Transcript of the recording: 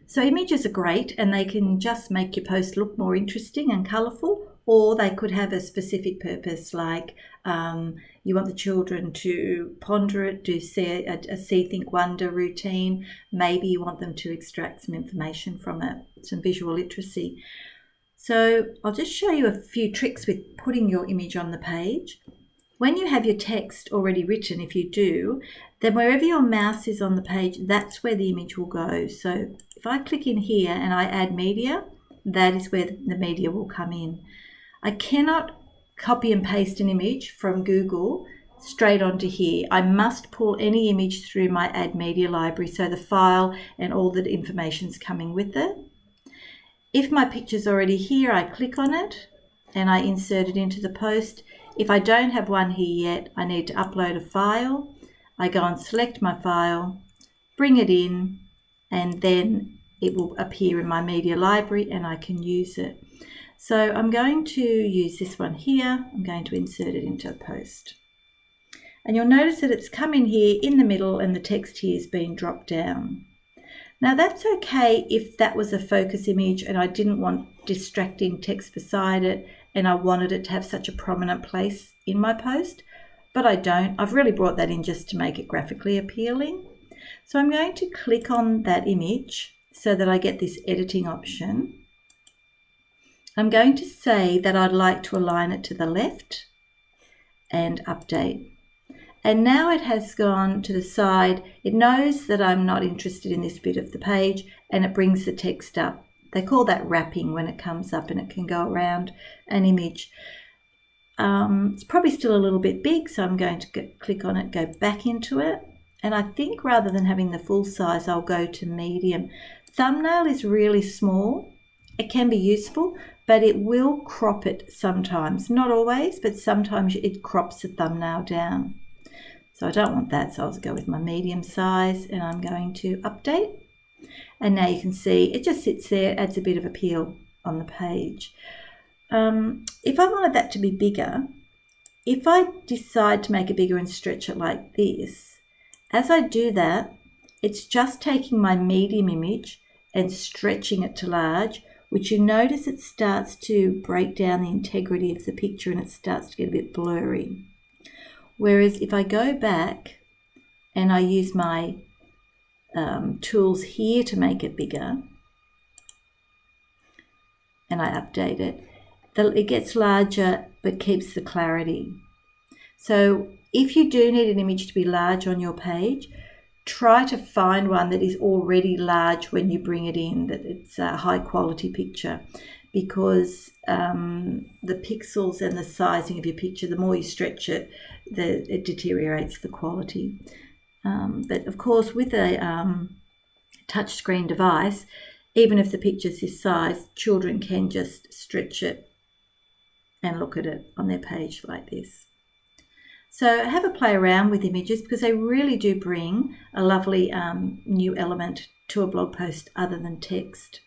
So images are great and they can just make your post look more interesting and colourful, or they could have a specific purpose, like you want the children to ponder it, do a see, think, wonder routine. Maybe you want them to extract some information from it, some visual literacy. So I'll just show you a few tricks with putting your image on the page. When you have your text already written, if you do, then wherever your mouse is on the page, that's where the image will go. So if I click in here and I add media, that is where the media will come in. I cannot copy and paste an image from Google straight onto here. I must pull any image through my Add Media library, so the file and all the information's coming with it. If my picture's already here, I click on it and I insert it into the post. If I don't have one here yet, I need to upload a file. I go and select my file, bring it in, and then it will appear in my media library and I can use it. So I'm going to use this one here. I'm going to insert it into a post. And you'll notice that it's come in here in the middle and the text here is being dropped down. Now that's okay if that was a focus image and I didn't want distracting text beside it and I wanted it to have such a prominent place in my post, but I don't. I've really brought that in just to make it graphically appealing. So I'm going to click on that image so that I get this editing option. I'm going to say that I'd like to align it to the left and update. And now it has gone to the side. It knows that I'm not interested in this bit of the page and it brings the text up. They call that wrapping when it comes up and it can go around an image. It's probably still a little bit big, so I'm going to click on it, go back into it. And I think rather than having the full size, I'll go to medium. Thumbnail is really small. It can be useful, but it will crop it sometimes. Not always, but sometimes it crops the thumbnail down. So I don't want that, so I'll go with my medium size and I'm going to update. And now you can see it just sits there, adds a bit of appeal on the page. If I wanted that to be bigger, if I decide to make it bigger and stretch it like this, as I do that, it's just taking my medium image and stretching it to large, which you notice it starts to break down the integrity of the picture and it starts to get a bit blurry. Whereas if I go back and I use my tools here to make it bigger and I update it, it gets larger but keeps the clarity. So if you do need an image to be large on your page, try to find one that is already large when you bring it in, that it's a high quality picture, because the pixels and the sizing of your picture, the more you stretch it, it deteriorates the quality. But of course with a touchscreen device, even if the picture's this size, children can just stretch it and look at it on their page like this. So have a play around with images because they really do bring a lovely new element to a blog post other than text.